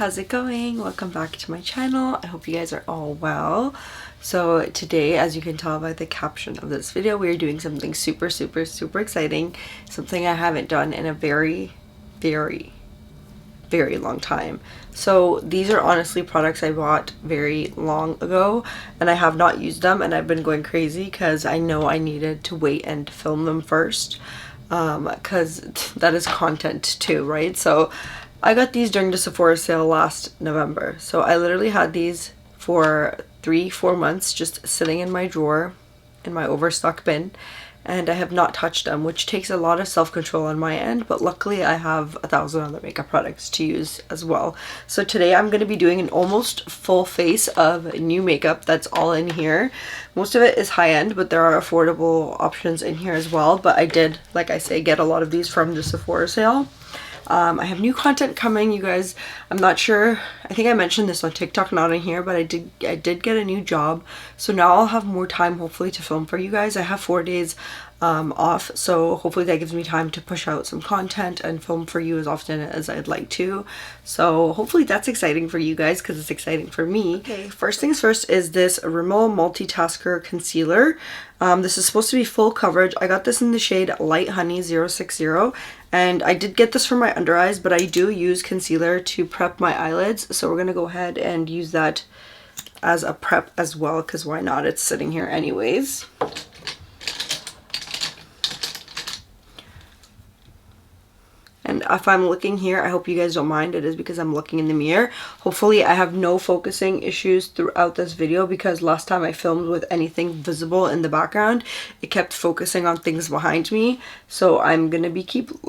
how's it going? Welcome back to my channel. I hope you guys are all well. So today, as you can tell by the caption of this video, we are doing something super exciting, something I haven't done in a very long time. So these are honestly products I bought very long ago and I have not used them, and I've been going crazy because I know I needed to wait and film them first, because that is content too, right? So I got these during the Sephora sale last November. So I literally had these for 3-4 months just sitting in my drawer in my overstock bin, and I have not touched them, which takes a lot of self-control on my end, but luckily I have 1,000 other makeup products to use as well. So today I'm going to be doing an almost full face of new makeup that's all in here. Most of it is high-end, but there are affordable options in here as well, but I did, like I say, get a lot of these from the Sephora sale. I have new content coming, you guys. I'm not sure, I think I mentioned this on TikTok, not in here, but I did get a new job, so now I'll have more time hopefully to film for you guys. I have 4 days off, so hopefully that gives me time to push out some content and film for you as often as I'd like to. So hopefully that's exciting for you guys because it's exciting for me. Okay, first things first is this Rimmel Multi-Tasker Concealer. This is supposed to be full coverage. I got this in the shade Light Honey 060, and I did get this for my under eyes, but I do use concealer to prep my eyelids, so we're gonna go ahead and use that as a prep as well, because why not? It's sitting here anyways. And if I'm looking here, I hope you guys don't mind. It is because I'm looking in the mirror. Hopefully I have no focusing issues throughout this video, because last time I filmed with anything visible in the background, it kept focusing on things behind me. So I'm gonna keep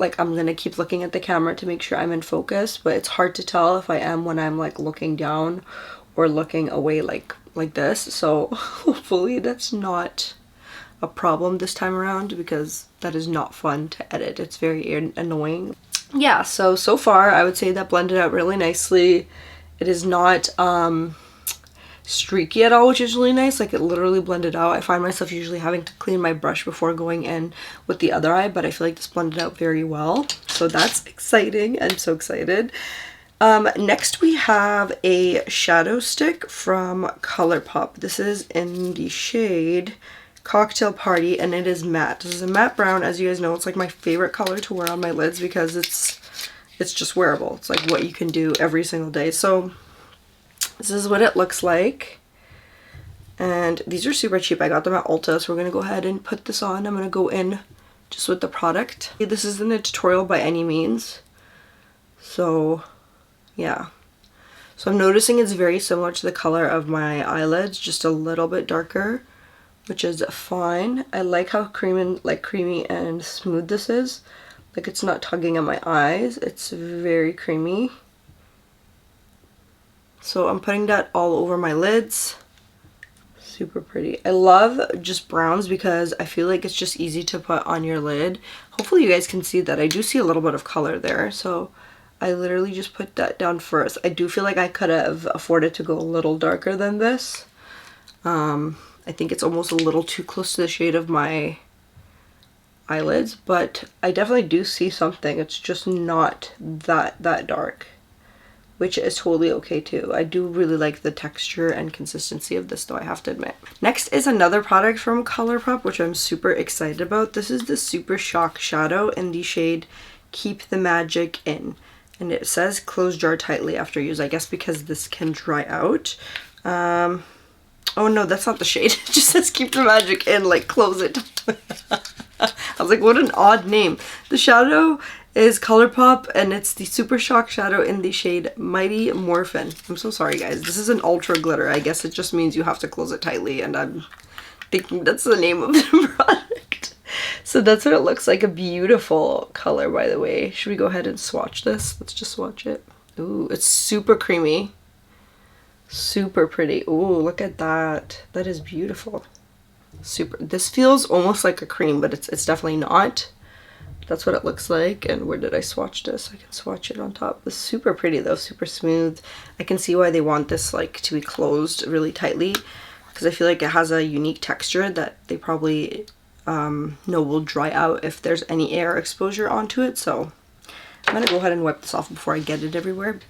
looking at the camera to make sure I'm in focus, but it's hard to tell if I am when I'm like looking down or looking away like this. So hopefully that's not a problem this time around, because that is not fun to edit. It's very annoying. Yeah, so far I would say that blended out really nicely. It is not streaky at all, which is really nice. Like, it literally blended out. I find myself usually having to clean my brush before going in with the other eye, but I feel like this blended out very well. So that's exciting. I'm so excited. Next we have a shadow stick from Colourpop. This is in the shade Cocktail Party, and it is matte. This is a matte brown. As you guys know, it's like my favorite color to wear on my lids because it's just wearable. It's like what you can do every single day. So this is what it looks like, and these are super cheap. I got them at Ulta, so we're gonna go ahead and put this on. I'm gonna go in just with the product. This isn't a tutorial by any means, so yeah. So I'm noticing it's very similar to the color of my eyelids, just a little bit darker, which is fine. I like how creamy and smooth this is. Like, it's not tugging at my eyes. It's very creamy. So I'm putting that all over my lids. Super pretty. I love just browns because I feel like it's just easy to put on your lid. Hopefully you guys can see that. I do see a little bit of color there, so I literally just put that down first. I do feel like I could have afforded to go a little darker than this. I think it's almost a little too close to the shade of my eyelids, but I definitely do see something. It's just not that dark, which is totally okay too. I do really like the texture and consistency of this though, I have to admit. Next is another product from Colourpop, which I'm super excited about. This is the Super Shock Shadow in the shade Keep the Magic In, and it says close jar tightly after use, I guess because this can dry out. Oh no, that's not the shade. It just says keep the magic in, like close it. I was like, what an odd name. The shadow is Colourpop, and it's the Super Shock Shadow in the shade Mighty Morphin. I'm so sorry guys. This is an ultra glitter. I guess it just means you have to close it tightly, and I'm thinking that's the name of the product. So that's what it looks like. A beautiful color, by the way. Should we go ahead and swatch this? Let's just swatch it. Ooh, it's super creamy. Super pretty. Ooh, look at that. That is beautiful. Super. This feels almost like a cream, but it's definitely not. That's what it looks like. And where did I swatch this? I can swatch it on top. It's super pretty though, super smooth. I can see why they want this like to be closed really tightly, because I feel like it has a unique texture that they probably know will dry out if there's any air exposure onto it. So I'm gonna go ahead and wipe this off before I get it everywhere.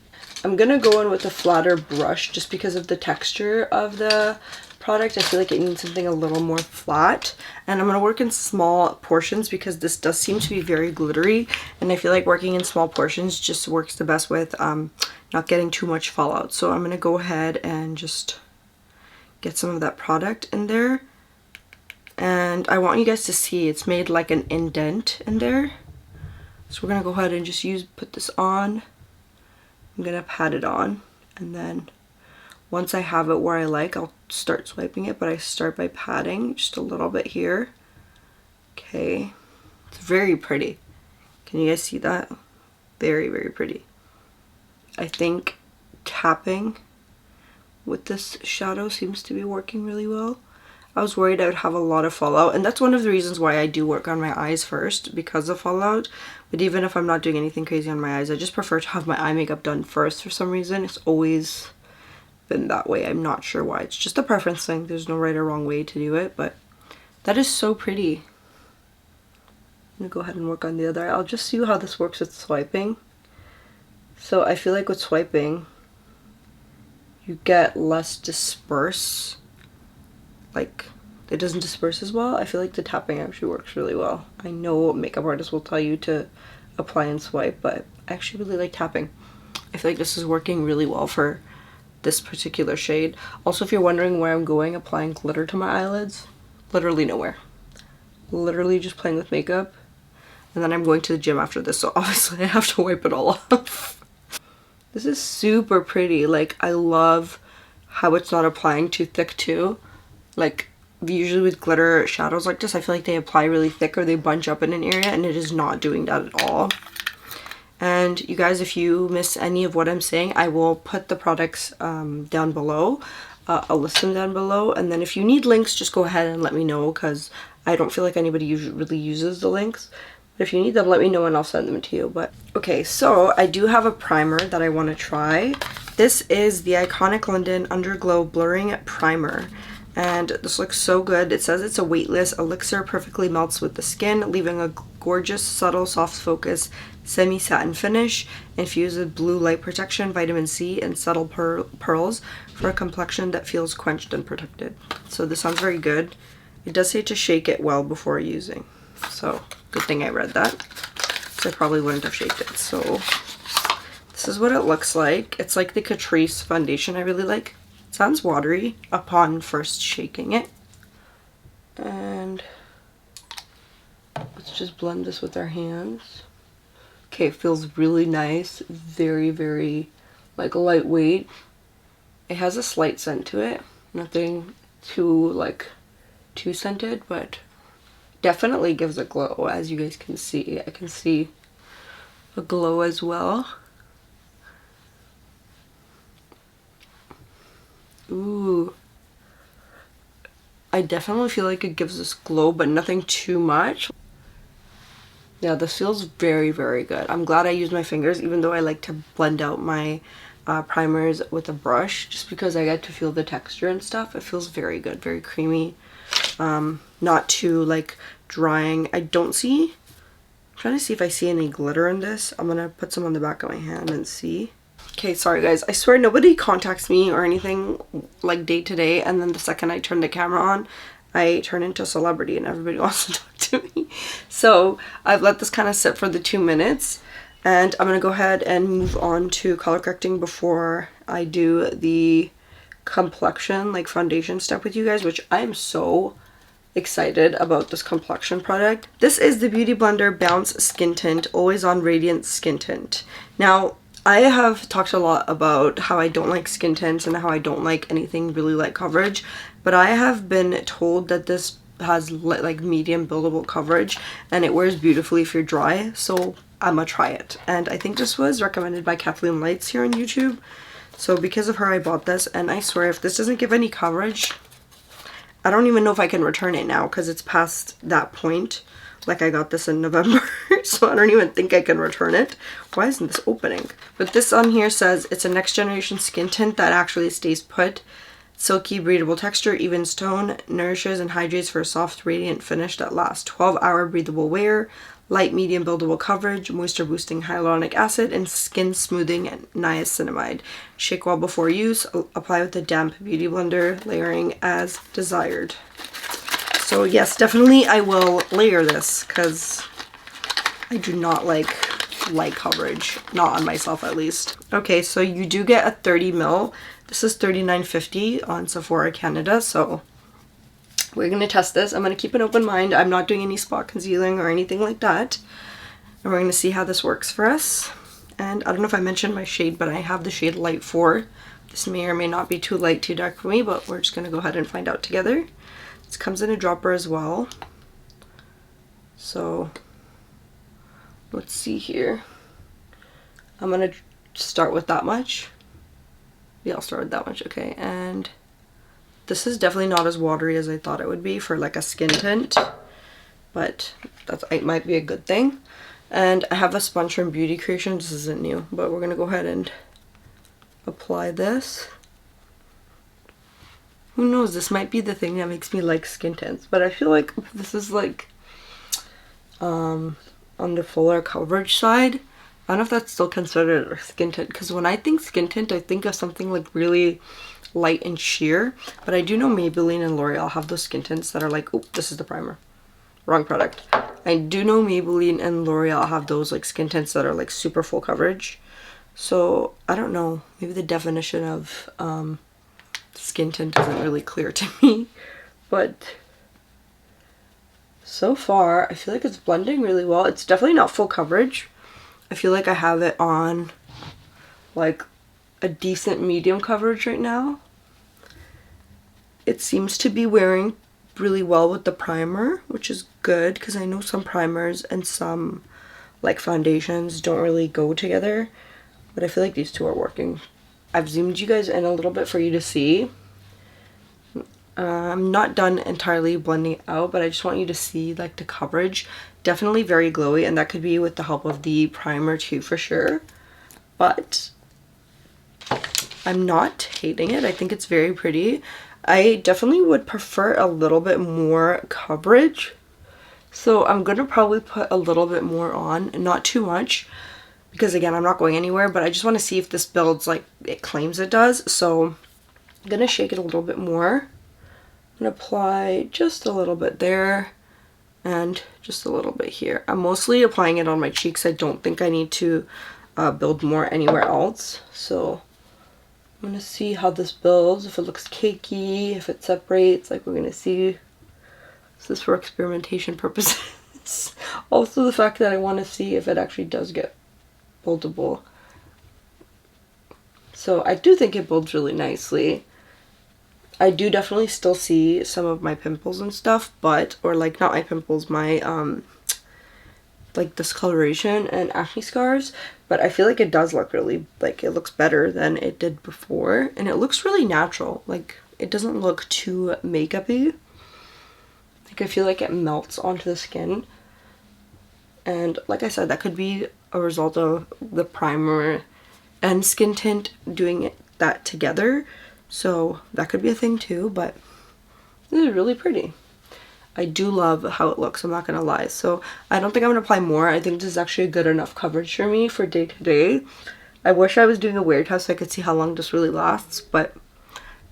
I'm gonna go in with a flatter brush just because of the texture of the product. I feel like it needs something a little more flat, and I'm gonna work in small portions because this does seem to be very glittery, and I feel like working in small portions just works the best with not getting too much fallout. So I'm gonna go ahead and just get some of that product in there, and I want you guys to see it's made like an indent in there. So we're gonna go ahead and just put this on. I'm gonna pat it on, and then once I have it where I like, I'll start swiping it, but I start by patting just a little bit here. Okay, it's very pretty. Can you guys see that? Very, very pretty. I think tapping with this shadow seems to be working really well. I was worried I would have a lot of fallout, and that's one of the reasons why I do work on my eyes first, because of fallout. But even if I'm not doing anything crazy on my eyes, I just prefer to have my eye makeup done first for some reason. It's always been that way. I'm not sure why. It's just a preference thing. There's no right or wrong way to do it, but that is so pretty. I'm gonna go ahead and work on the other eye. I'll just see how this works with swiping. So I feel like with swiping, you get less disperse. Like, it doesn't disperse as well. I feel like the tapping actually works really well. I know makeup artists will tell you to apply and swipe, but I actually really like tapping. I feel like this is working really well for this particular shade. Also, if you're wondering where I'm going applying glitter to my eyelids, literally nowhere. Literally just playing with makeup. And then I'm going to the gym after this, so obviously I have to wipe it all off. This is super pretty. Like, I love how it's not applying too thick too. Like, usually with glitter shadows like this, I feel like they apply really thick or they bunch up in an area, and it is not doing that at all. And you guys, if you miss any of what I'm saying, I will put the products down below. I'll list them down below, and then if you need links, just go ahead and let me know, because I don't feel like anybody usually really uses the links. But if you need them, let me know and I'll send them to you. But okay, so I do have a primer that I want to try. This is the Iconic London Underglow Blurring Primer. And this looks so good. It says it's a weightless elixir, perfectly melts with the skin, leaving a gorgeous, subtle, soft focus, semi-satin finish, infused with blue light protection, vitamin C, and subtle pearls for a complexion that feels quenched and protected. So this sounds very good. It does say to shake it well before using. So good thing I read that, because I probably wouldn't have shaked it. So this is what it looks like. It's like the Catrice foundation I really like. Sounds watery upon first shaking it. And let's just blend this with our hands. Okay, it feels really nice. Very, very like lightweight. It has a slight scent to it. Nothing too scented, but definitely gives a glow, as you guys can see. I can see a glow as well. Ooh, I definitely feel like it gives this glow, but nothing too much. Yeah, this feels very, very good. I'm glad I used my fingers, even though I like to blend out my primers with a brush, just because I get to feel the texture and stuff. It feels very good, very creamy. Not too like drying. I'm trying to see if I see any glitter in this. I'm gonna put some on the back of my hand and see. Okay, sorry guys, I swear nobody contacts me or anything like day to day, and then the second I turn the camera on, I turn into a celebrity and everybody wants to talk to me. So I've let this kind of sit for the 2 minutes, and I'm gonna go ahead and move on to color correcting before I do the complexion, like foundation step with you guys, which I am so excited about this complexion product. This is the Beauty Blender Bounce Skin Tint Always On Radiant Skin Tint. Now, I have talked a lot about how I don't like skin tints and how I don't like anything really light coverage, but I have been told that this has like medium buildable coverage and it wears beautifully if you're dry, so I'm gonna try it. And I think this was recommended by Kathleen Lights here on YouTube, so because of her I bought this, and I swear if this doesn't give any coverage, I don't even know if I can return it now, because it's past that point. Like, I got this in November, so I don't even think I can return it. Why isn't this opening? But this on here says it's a next generation skin tint that actually stays put. Silky, breathable texture, evens tone, nourishes and hydrates for a soft, radiant finish that lasts. 12-hour breathable wear, light, medium buildable coverage, moisture boosting hyaluronic acid, and skin smoothing niacinamide. Shake well before use. Apply with a damp beauty blender, layering as desired. So yes, definitely I will layer this because I do not like light coverage, not on myself at least. Okay, so you do get a 30 ml. This is $39.50 on Sephora Canada, so we're gonna test this. I'm gonna keep an open mind. I'm not doing any spot concealing or anything like that, and we're gonna see how this works for us. And I don't know if I mentioned my shade, but I have the shade Light 4. This may or may not be too light, too dark for me, but we're just gonna go ahead and find out together. This comes in a dropper as well, so let's see here. I'm gonna start with that much. Yeah, I'll start with that much. Okay, and this is definitely not as watery as I thought it would be for like a skin tint, but it might be a good thing. And I have a sponge from Beauty Creations. This isn't new, but we're gonna go ahead and apply this. Who knows, this might be the thing that makes me like skin tints, but I feel like this is like on the fuller coverage side. I don't know if that's still considered a skin tint, because when I think skin tint, I think of something like really light and sheer. But I do know Maybelline and L'Oreal have those skin tints that are like, oh, this is the primer. Wrong product. I do know Maybelline and L'Oreal have those like skin tints that are like super full coverage. So I don't know. Maybe the definition of skin tint isn't really clear to me. But so far, I feel like it's blending really well. It's definitely not full coverage. I feel like I have it on like a decent medium coverage right now. It seems to be wearing really well with the primer, which is good because I know some primers and some like foundations don't really go together, but I feel like these two are working. I've zoomed you guys in a little bit for you to see. I'm not done entirely blending out, but I just want you to see like the coverage. Definitely very glowy, and that could be with the help of the primer too for sure. But I'm not hating it. I think it's very pretty. I definitely would prefer a little bit more coverage. So I'm going to probably put a little bit more on, not too much. Because again, I'm not going anywhere, but I just want to see if this builds like it claims it does. So I'm going to shake it a little bit more. I'm going to apply just a little bit there. And just a little bit here. I'm mostly applying it on my cheeks. I don't think I need to build more anywhere else. So I'm going to see how this builds, if it looks cakey, if it separates, like we're going to see. This is for experimentation purposes. Also the fact that I want to see if it actually does get buildable. So I do think it builds really nicely. I do definitely still see some of my pimples and stuff, but, or like not my pimples, my like discoloration and acne scars, but I feel like it does look really, like it looks better than it did before, and it looks really natural. Like it doesn't look too makeup-y. Like I feel like it melts onto the skin, and like I said, that could be a result of the primer and skin tint doing that together. So that could be a thing too, but this is really pretty. I do love how it looks, I'm not gonna lie. So I don't think I'm gonna apply more. I think this is actually a good enough coverage for me for day to day. I wish I was doing a wear test so I could see how long this really lasts, but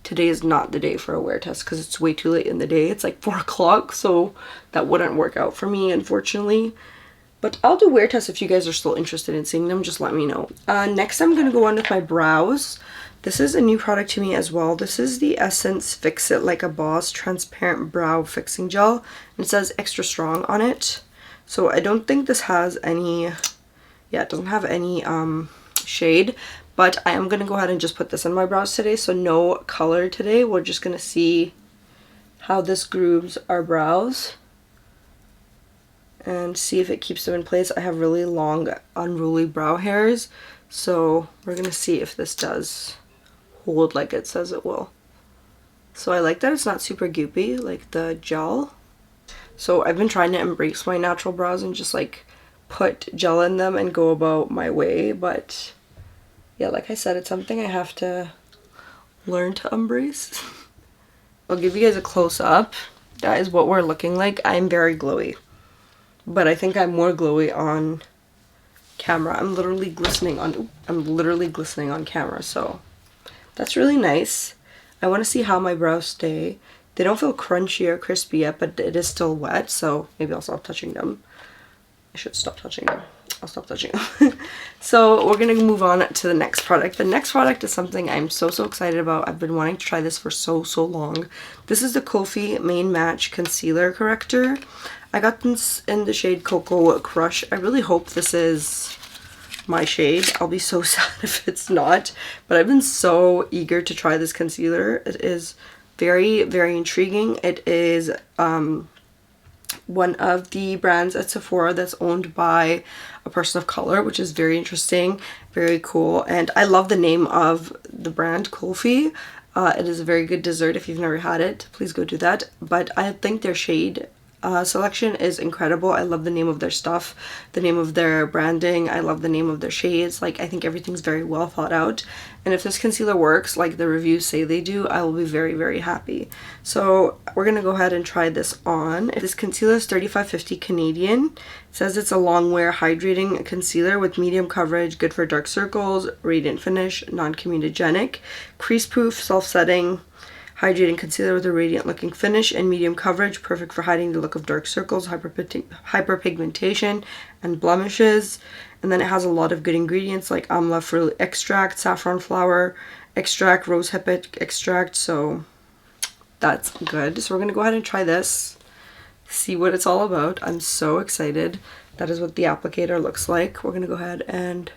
today is not the day for a wear test because it's way too late in the day. It's like 4 o'clock, so that wouldn't work out for me, unfortunately. But I'll do wear tests if you guys are still interested in seeing them, just let me know. Next I'm gonna go on with my brows. This is a new product to me as well. This is the Essence Fix It Like a Boss Transparent Brow Fixing Gel. It says extra strong on it. So I don't think this has any, yeah, it doesn't have any shade. But I am going to go ahead and just put this on my brows today. So no color today. We're just going to see how this grooves our brows. And see if it keeps them in place. I have really long, unruly brow hairs. So we're going to see if this does hold like it says it will. So I like that it's not super goopy like the gel. So I've been trying to embrace my natural brows and just like put gel in them and go about my way, but yeah, like I said, it's something I have to learn to embrace. I'll give you guys a close-up. That is what we're looking like. I'm very glowy, but I think I'm more glowy on camera. I'm literally glistening on camera, so that's really nice. I want to see how my brows stay. They don't feel crunchy or crispy yet, but it is still wet, so maybe I'll stop touching them. I should stop touching them. I'll stop touching them. So we're gonna move on to the next product. The next product is something I'm so excited about. I've been wanting to try this for so long. This is the Kulfi Main Match Concealer Corrector. I got this in the shade Cocoa Crush. I really hope this is my shade. I'll be so sad if it's not, but I've been so eager to try this concealer. It is very intriguing. It is one of the brands at Sephora that's owned by a person of color, which is very interesting, very cool, and I love the name of the brand, Kulfi. It is a very good dessert. If you've never had it, please go do that. But I think their shade selection is incredible. I love the name of their stuff, the name of their branding. I love the name of their shades. Like, I think everything's very well thought out. And if this concealer works like the reviews say they do, I will be very happy. So we're gonna go ahead and try this on. This concealer is $35.50 Canadian. It says it's a long wear hydrating concealer with medium coverage, good for dark circles, radiant finish, non-comedogenic, crease proof, self-setting, hydrating concealer with a radiant looking finish and medium coverage, perfect for hiding the look of dark circles, hyperpigmentation, and blemishes. And then it has a lot of good ingredients like amla fruit extract, saffron flower extract, rosehip extract, so that's good. So we're going to go ahead and try this, see what it's all about. I'm so excited. That is what the applicator looks like. We're going to go ahead and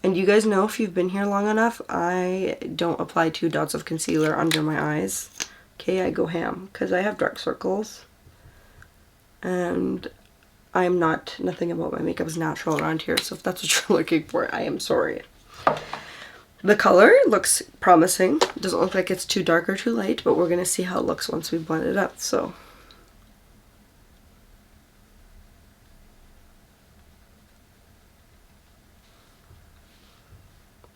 you guys know, if you've been here long enough, I don't apply 2 dots of concealer under my eyes. Okay, I go ham because I have dark circles. And nothing about my makeup is natural around here. So if that's what you're looking for, I am sorry. The color looks promising. It doesn't look like it's too dark or too light, but we're going to see how it looks once we blend it up. So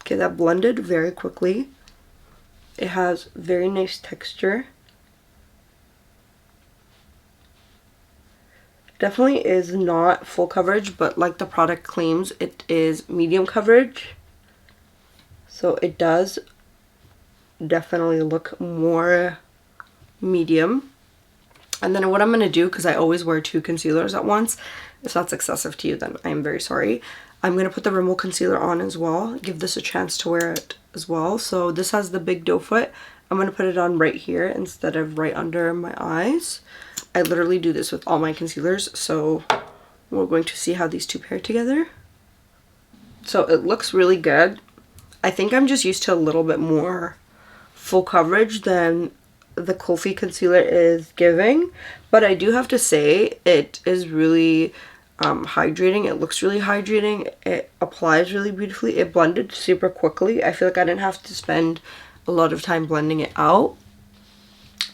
okay, that blended very quickly. It has very nice texture. Definitely is not full coverage, but like the product claims, it is medium coverage. So it does definitely look more medium. And then what I'm going to do, because I always wear 2 concealers at once, if that's excessive to you, then I'm very sorry. I'm going to put the Rimmel concealer on as well, give this a chance to wear it as well. So this has the big doe foot. I'm going to put it on right here instead of right under my eyes. I literally do this with all my concealers, so we're going to see how these two pair together. So it looks really good. I think I'm just used to a little bit more full coverage than the Kulfi concealer is giving, but I do have to say it is really hydrating. It looks really hydrating. It applies really beautifully. It blended super quickly. I feel like I didn't have to spend a lot of time blending it out.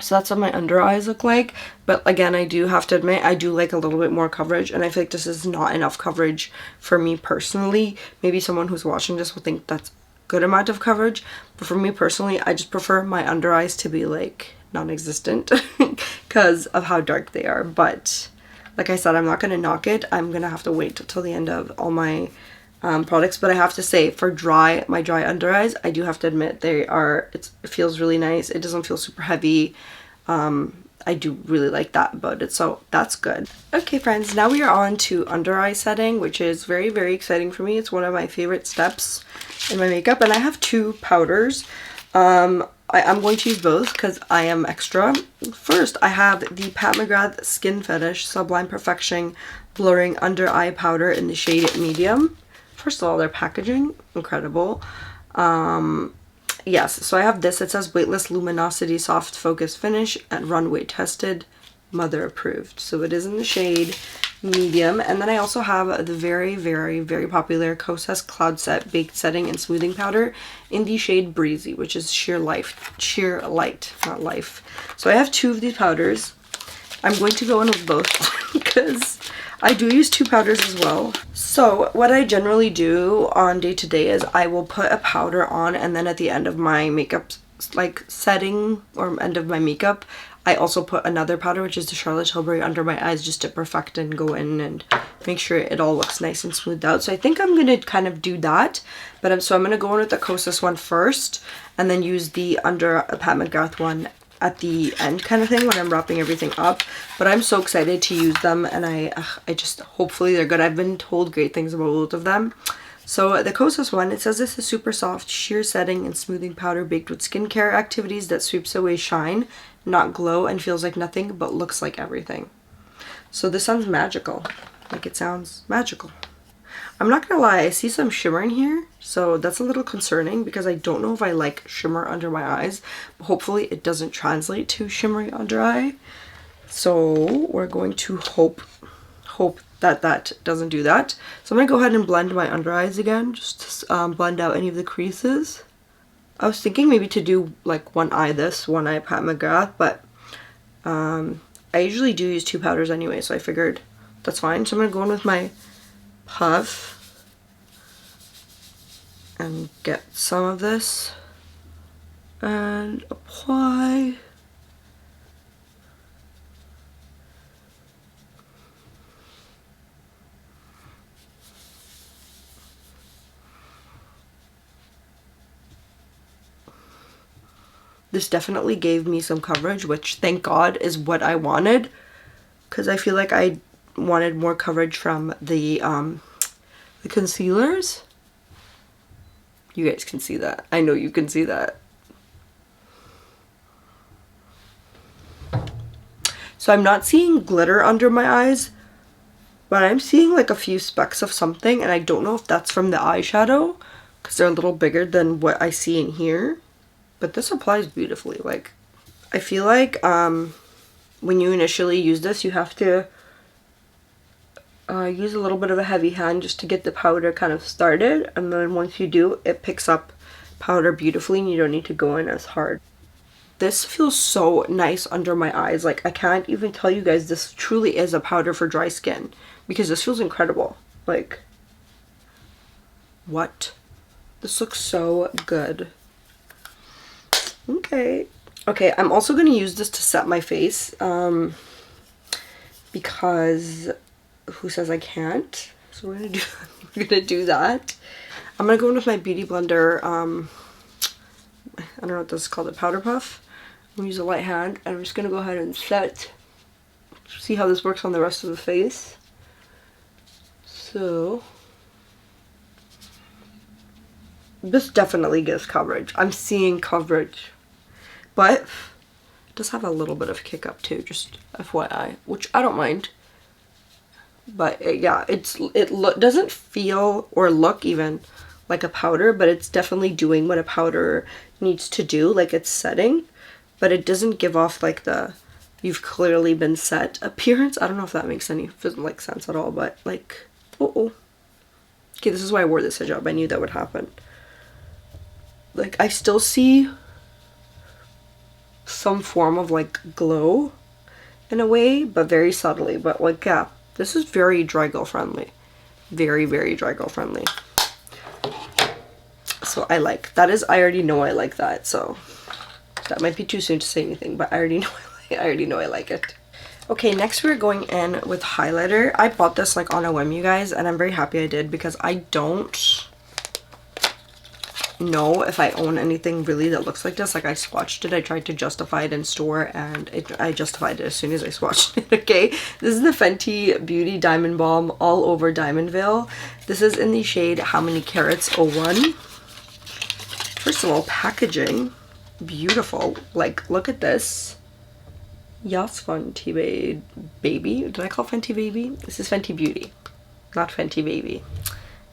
So that's what my under eyes look like. But again, I do have to admit, I do like a little bit more coverage, and I feel like this is not enough coverage for me personally. Maybe someone who's watching this will think that's good amount of coverage, but for me personally, I just prefer my under eyes to be like non-existent because of how dark they are. But like I said, I'm not going to knock it. I'm going to have to wait till the end of all my products. But I have to say, for my dry under eyes, I do have to admit it feels really nice. It doesn't feel super heavy. I do really like that about it, so that's good. Okay friends, now we are on to under eye setting, which is very, very exciting for me. It's one of my favorite steps in my makeup, and I have 2 powders. I'm going to use both because I am extra. First, I have the McGrath Skin Fetish Sublime Perfection Blurring Under Eye Powder in the shade Medium. First of all, their packaging, incredible. Yes, so I have this. It says Weightless Luminosity Soft Focus Finish and Runway Tested, Mother Approved. So it is in the shade Medium. And then I also have the very, very, very popular Kosas Cloud Set Baked Setting and Smoothing Powder in the shade Breezy, which is Sheer Light, not Life. So I have 2 of these powders. I'm going to go in with both because I do use 2 powders as well. So what I generally do on day to day is I will put a powder on, and then at the end of my makeup like setting or end of my makeup, I also put another powder, which is the Charlotte Tilbury, under my eyes just to perfect and go in and make sure it all looks nice and smoothed out. So I think I'm going to kind of do that. But I'm going to go in with the Kosas one first and then use the under Pat McGrath one at the end kind of thing when I'm wrapping everything up. But I'm so excited to use them, and I just, hopefully they're good. I've been told great things about both of them. So the Kosas one, it says this is super soft, sheer setting and smoothing powder baked with skincare activities that sweeps away shine, not glow, and feels like nothing but looks like everything. So this sounds magical. Like, it sounds magical. I'm not gonna lie, I see some shimmer in here, so that's a little concerning because I don't know if I like shimmer under my eyes. But hopefully it doesn't translate to shimmery under eye. So we're going to hope that doesn't do that. So I'm gonna go ahead and blend my under eyes again, just to blend out any of the creases. I was thinking maybe to do like one eye this, one eye Pat McGrath, but I usually do use 2 powders anyway, so I figured that's fine. So I'm gonna go in with my puff and get some of this and apply. This definitely gave me some coverage, which thank God is what I wanted, because I feel like I wanted more coverage from the concealers. You guys can see that. I know you can see that. So I'm not seeing glitter under my eyes, but I'm seeing like a few specks of something, and I don't know if that's from the eyeshadow because they're a little bigger than what I see in here. But this applies beautifully. Like, I feel like when you initially use this, you have to use a little bit of a heavy hand just to get the powder kind of started, and then once you do, it picks up powder beautifully and you don't need to go in as hard. This feels so nice under my eyes. Like, I can't even tell you guys, this truly is a powder for dry skin because this feels incredible. Like, what? This looks so good. Okay, I'm also going to use this to set my face because who says I can't? So we're gonna do that. I'm gonna go in with my beauty blender. I don't know what this is called, a powder puff. I'm gonna use a light hand, and I'm just gonna go ahead and see how this works on the rest of the face. So this definitely gives coverage. I'm seeing coverage, but it does have a little bit of kick up too, just FYI, which I don't mind. But yeah, it doesn't feel or look even like a powder, but it's definitely doing what a powder needs to do. Like, it's setting, but it doesn't give off like the you've clearly been set appearance. I don't know if that makes any like sense at all, but like, okay, this is why I wore this hijab. I knew that would happen. Like, I still see some form of like glow in a way, but very subtly. But like, yeah, this is very dry girl friendly. Very, very dry girl friendly. So I like that. I already know I like that. So that might be too soon to say anything, but I already know I like it. Okay, next we're going in with highlighter. I bought this like on a whim, you guys, and I'm very happy I did because I don't know if I own anything really that looks like this. Like, I swatched it, I tried to justify it in store, and I justified it as soon as I swatched it. Okay, this is the Fenty Beauty Diamond Balm All Over Diamond Veil. This is in the shade How Many Carats 01. First of all, packaging, beautiful. Like, look at this. Yes, Fenty Baby. Did I call Fenty Baby? This is Fenty Beauty, not Fenty Baby.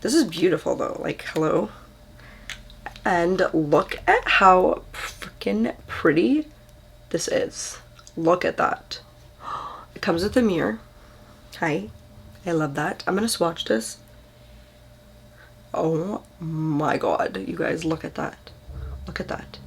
This is beautiful though, like, hello. And look at how freaking pretty this is. Look at that. It comes with a mirror. Hi. I love that. I'm gonna swatch this. Oh my god. You guys, look at that. Look at that.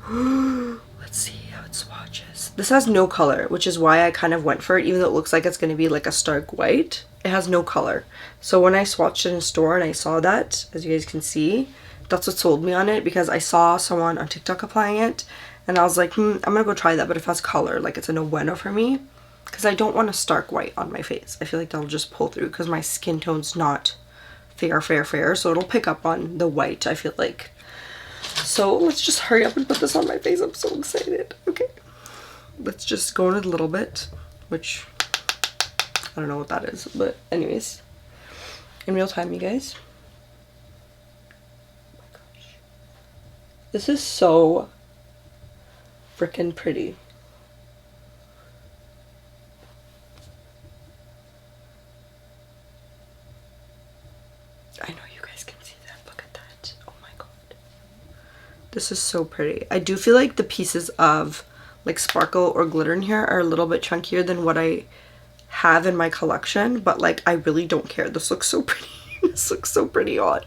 Let's see how it swatches. This has no color, which is why I kind of went for it, even though it looks like it's going to be like a stark white. It has no color. So when I swatched it in store and I saw that, as you guys can see, That's what sold me on it, because I saw someone on TikTok applying it and I was like, I'm gonna go try that, but if it has color, like, it's a no-bueno for me, because I don't want a stark white on my face. I feel like that'll just pull through because my skin tone's not fair, so it'll pick up on the white, I feel like. So let's just hurry up and put this on my face. I'm so excited. Okay, let's just go in a little bit, which I don't know what that is, but anyways, in real time, you guys. Oh my gosh, this is so freaking pretty. I know you guys can see that. Look at that. Oh my god. This is so pretty. I do feel like the pieces of like sparkle or glitter in here are a little bit chunkier than what I have in my collection, but like I really don't care. This looks so pretty. This looks so pretty on.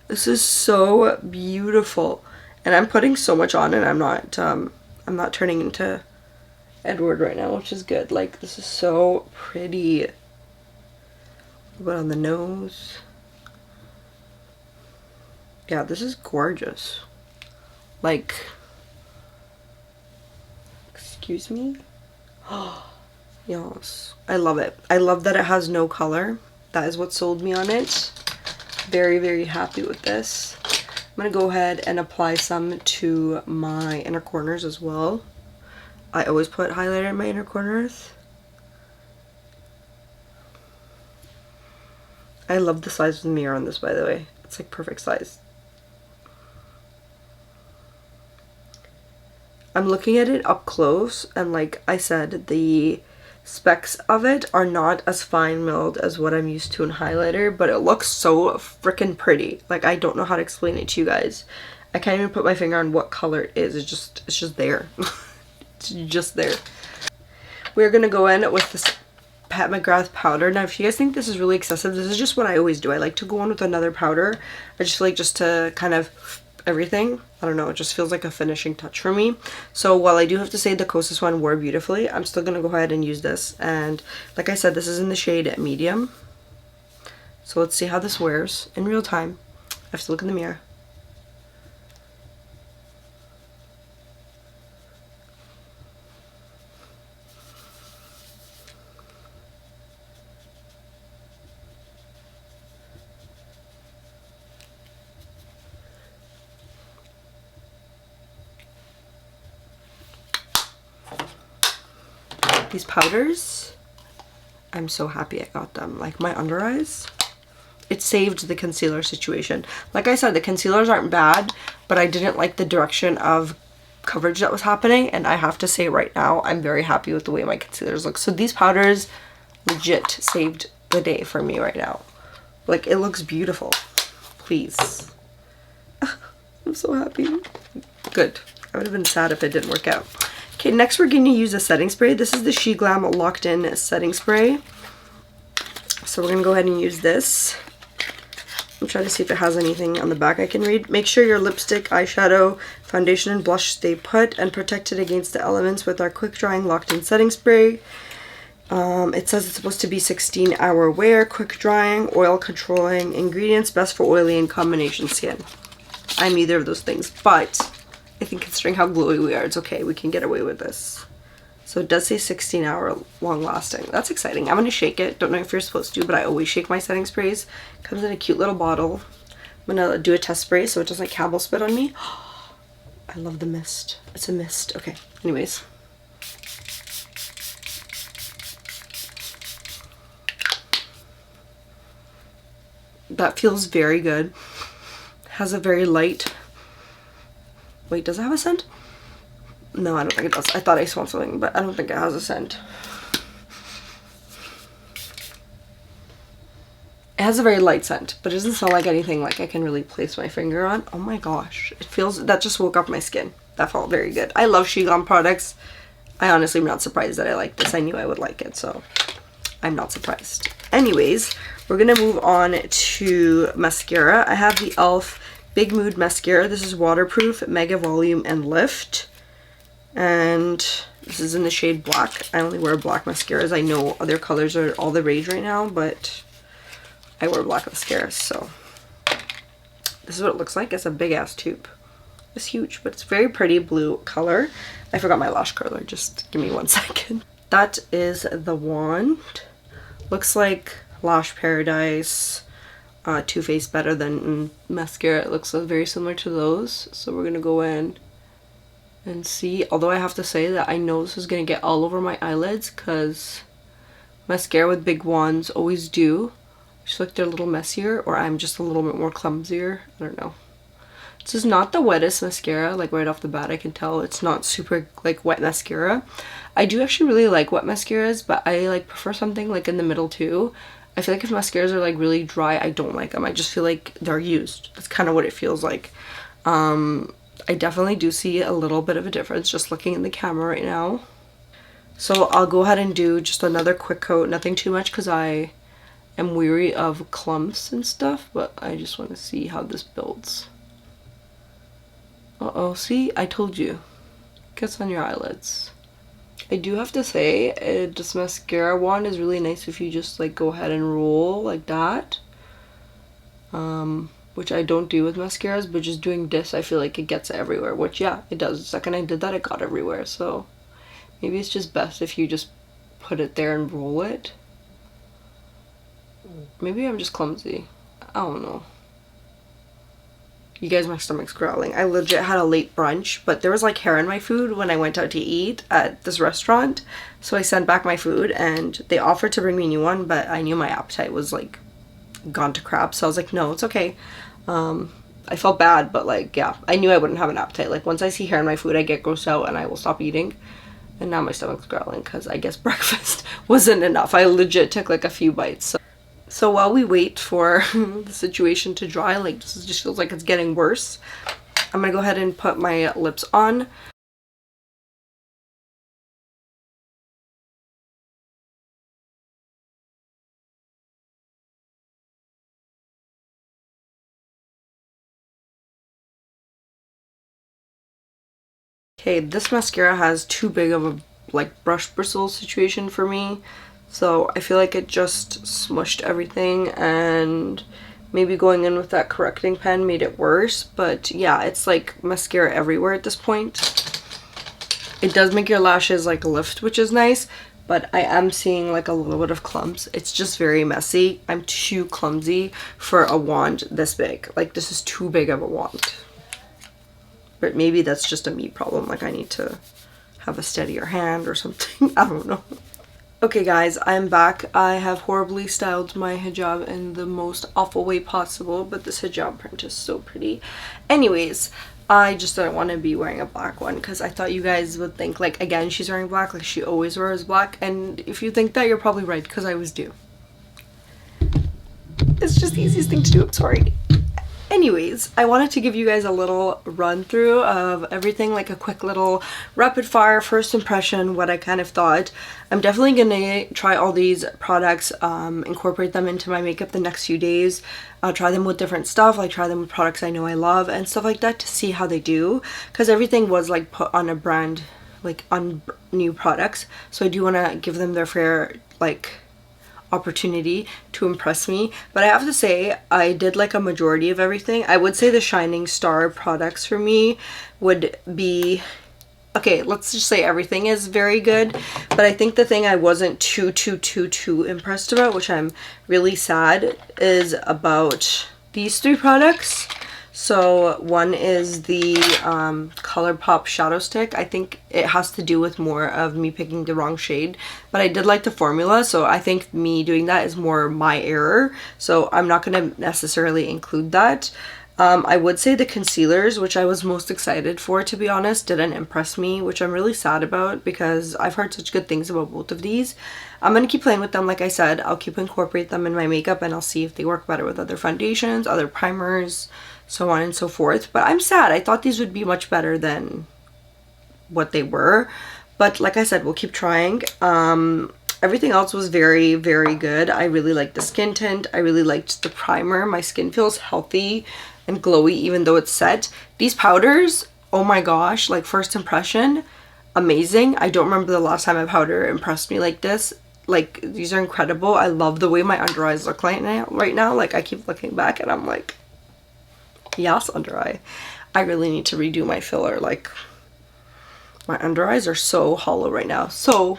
This is so beautiful. And I'm putting so much on and I'm not turning into Edward right now, which is good. Like, this is so pretty. But on the nose. Yeah, this is gorgeous. Like, excuse me? Oh, yes. I love it. I love that it has no color. That is what sold me on it. Very, very happy with this. I'm going to go ahead and apply some to my inner corners as well. I always put highlighter in my inner corners. I love the size of the mirror on this, by the way. It's like perfect size. I'm looking at it up close, and like I said, the specks of it are not as fine milled as what I'm used to in highlighter, but it looks so freaking pretty. Like, I don't know how to explain it to you guys. I can't even put my finger on what color it is. It's just there. It's just there. We're gonna go in with this McGrath powder. Now, if you guys think this is really excessive, this is just what I always do. I like to go on with another powder. I just like just to kind of everything. I don't know, it just feels like a finishing touch for me. So while I do have to say the Kosas one wore beautifully, I'm still gonna go ahead and use this. And like I said, this is in the shade medium. So let's see how this wears in real time. I have to look in the mirror. These powders, I'm so happy I got them. Like, my under eyes, it saved the concealer situation. Like I said, the concealers aren't bad, but I didn't like the direction of coverage that was happening, and I have to say right now, I'm very happy with the way my concealers look. So these powders legit saved the day for me right now. Like, it looks beautiful. Please. I'm so happy. Good. I would have been sad if it didn't work out. Okay, next we're going to use a setting spray. This is the Sheglam Locked In Setting Spray. So we're going to go ahead and use this. I'm trying to see if it has anything on the back I can read. Make sure your lipstick, eyeshadow, foundation, and blush stay put and protected against the elements with our quick drying locked in setting spray. It says it's supposed to be 16-hour wear, quick drying, oil controlling ingredients, best for oily and combination skin. I'm neither of those things, but I think considering how glowy we are, it's okay. We can get away with this. So it does say 16-hour long lasting. That's exciting. I'm going to shake it. Don't know if you're supposed to, but I always shake my setting sprays. Comes in a cute little bottle. I'm going to do a test spray so it doesn't Campbell spit on me. I love the mist. It's a mist. Okay, anyways. That feels very good. Has a very light... Wait, does it have a scent? No, I don't think it does. I thought I smelled something, but I don't think it has a scent. It has a very light scent, but it doesn't smell like anything like I can really place my finger on. Oh my gosh. It feels... That just woke up my skin. That felt very good. I love Sheglam products. I honestly am not surprised that I like this. I knew I would like it, so I'm not surprised. Anyways, we're going to move on to mascara. I have the e.l.f. Big Mood Mascara. This is waterproof, mega volume, and lift. And this is in the shade black. I only wear black mascaras. I know other colors are all the rage right now, but I wear black mascaras, so This is what it looks like. It's a big ass tube. It's huge, but it's very pretty blue color. I forgot my lash curler. Just give me 1 second. That is the wand. Looks like Lash Paradise, Too Faced Better Than mascara. It looks very similar to those. So we're gonna go in and see. Although I have to say that I know this is gonna get all over my eyelids because mascara with big wands always do. Just like they're a little messier, or I'm just a little bit more clumsier. I don't know. This is not the wettest mascara, like right off the bat I can tell. It's not super like wet mascara. I do actually really like wet mascaras, but I like prefer something like in the middle too. I feel like if mascaras are like really dry, I don't like them. I just feel like they're used. That's kind of what it feels like. I definitely do see a little bit of a difference just looking in the camera right now. So I'll go ahead and do just another quick coat. Nothing too much because I am weary of clumps and stuff, but I just want to see how this builds. Uh-oh, see? I told you. Gets on your eyelids. I do have to say, this mascara wand is really nice if you just like go ahead and roll like that. Which I don't do with mascaras, but just doing this, I feel like it gets everywhere. Which, yeah, it does. The second I did that, it got everywhere. So maybe it's just best if you just put it there and roll it. Maybe I'm just clumsy. I don't know. You guys, my stomach's growling. I legit had a late brunch, but there was like hair in my food when I went out to eat at this restaurant. So I sent back my food and they offered to bring me a new one, but I knew my appetite was like gone to crap. So I was like, no, it's okay. I felt bad, but like, yeah, I knew I wouldn't have an appetite. Like once I see hair in my food, I get grossed out and I will stop eating. And now my stomach's growling because I guess breakfast wasn't enough. I legit took like a few bites. So while we wait for the situation to dry, like this just feels like it's getting worse, I'm gonna go ahead and put my lips on. Okay, this mascara has too big of a like brush bristle situation for me. So I feel like it just smushed everything, and maybe going in with that correcting pen made it worse. But yeah, it's like mascara everywhere at this point. It does make your lashes like lift, which is nice, but I am seeing like a little bit of clumps. It's just very messy. I'm too clumsy for a wand this big. Like this is too big of a wand. But maybe that's just a me problem. Like I need to have a steadier hand or something. I don't know. Okay guys, I'm back. I have horribly styled my hijab in the most awful way possible, but this hijab print is so pretty. Anyways, I just didn't want to be wearing a black one because I thought you guys would think, like, again, she's wearing black, like she always wears black, and if you think that, you're probably right because I was due. It's just the easiest thing to do, I'm sorry. Anyways, I wanted to give you guys a little run through of everything, like a quick little rapid fire first impression, what I kind of thought. I'm definitely gonna try all these products, incorporate them into my makeup the next few days. I'll try them with different stuff, like try them with products I know I love and stuff like that to see how they do, because everything was like put on a brand, like on new products, so I do want to give them their fair like opportunity to impress me. But I have to say I did like a majority of everything. I would say the shining star products for me would be, okay, let's just say everything is very good, but I think the thing I wasn't too impressed about, which I'm really sad, is about these three products. So one is the Colourpop shadow stick. I think it has to do with more of me picking the wrong shade, but I did like the formula, so I think me doing that is more my error, so I'm not going to necessarily include that. I would say the concealers, which I was most excited for, to be honest, didn't impress me, which I'm really sad about because I've heard such good things about both of these. I'm going to keep playing with them, like I said. I'll keep incorporate them in my makeup and I'll see if they work better with other foundations, other primers, so on and so forth. But I'm sad. I thought these would be much better than what they were. But like I said, we'll keep trying. Everything else was very, very good. I really liked the skin tint. I really liked the primer. My skin feels healthy and glowy even though it's set. These powders, oh my gosh, like first impression, amazing. I don't remember the last time a powder impressed me like this. Like, these are incredible. I love the way my under eyes look right now. Like, I keep looking back and I'm like, Yes, under eye. I really need to redo my filler. Like, my under eyes are so hollow right now. So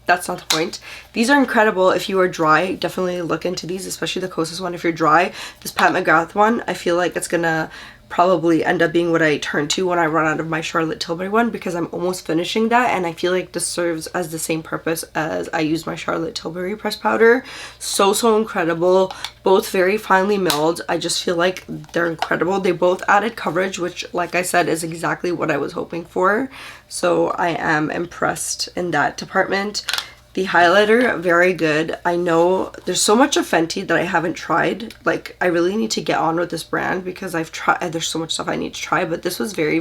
that's not the point. These are incredible if you are dry. Definitely look into these, especially the Kosas one if you're dry. This Pat McGrath one, I feel like it's gonna probably end up being what I turn to when I run out of my Charlotte Tilbury one, because I'm almost finishing that, and I feel like this serves as the same purpose as I use my Charlotte Tilbury pressed powder. So incredible. Both very finely milled. I just feel like they're incredible. They both added coverage, which, like I said, is exactly what I was hoping for. So I am impressed in that department. The highlighter, very good. I know there's so much of Fenty that I haven't tried. Like, I really need to get on with this brand because I've tried, there's so much stuff I need to try, but this was very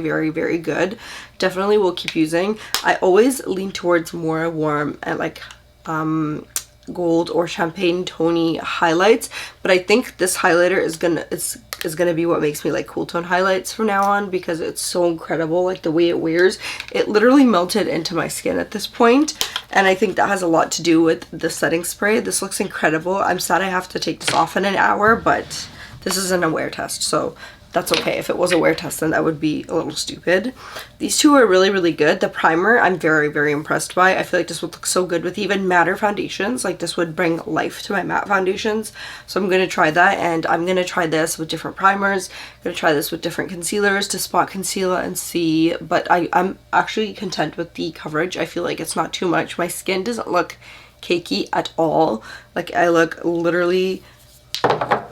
good. Definitely will keep using. I always lean towards more warm and like gold or champagne tony highlights, but I think this highlighter is gonna be what makes me like cool tone highlights from now on, because it's so incredible. Like, the way it wears, it literally melted into my skin at this point, and I think that has a lot to do with the setting spray. This looks incredible. I'm sad I have to take this off in an hour, but this isn't a wear test, so that's okay. If it was a wear test, then that would be a little stupid. These two are really good. The primer, I'm very impressed by. I feel like this would look so good with even matte foundations. Like, this would bring life to my matte foundations. So I'm going to try that, and I'm going to try this with different primers. I'm going to try this with different concealers to spot conceal and see. But I'm actually content with the coverage. I feel like it's not too much. My skin doesn't look cakey at all. Like, I look literally...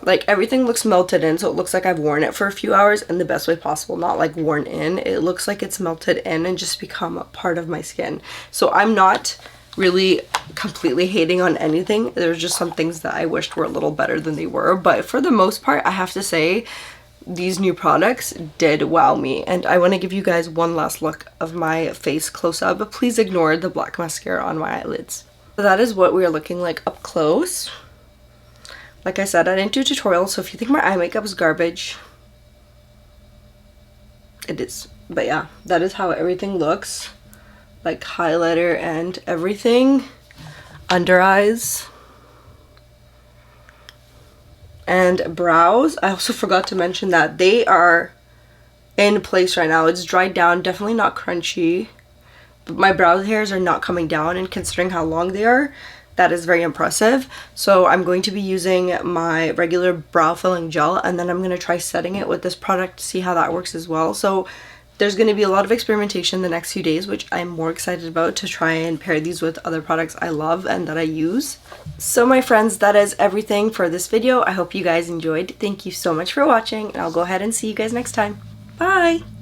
like, everything looks melted in, so it looks like I've worn it for a few hours in the best way possible, not like worn in. It looks like it's melted in and just become a part of my skin. So I'm not really completely hating on anything. There's just some things that I wished were a little better than they were, but for the most part, I have to say these new products did wow me. And I want to give you guys one last look of my face close up, but please ignore the black mascara on my eyelids. So that is what we are looking like up close. Like I said, I didn't do a tutorial, so if you think my eye makeup is garbage, it is. But yeah, that is how everything looks. Like, highlighter and everything. Under eyes. And brows. I also forgot to mention that they are in place right now. It's dried down, definitely not crunchy. But my brow hairs are not coming down, and considering how long they are, that is very impressive. So I'm going to be using my regular brow filling gel, and then I'm going to try setting it with this product to see how that works as well. So there's going to be a lot of experimentation the next few days, which I'm more excited about, to try and pair these with other products I love and that I use. So my friends, that is everything for this video. I hope you guys enjoyed. Thank you so much for watching, and I'll go ahead and see you guys next time. Bye!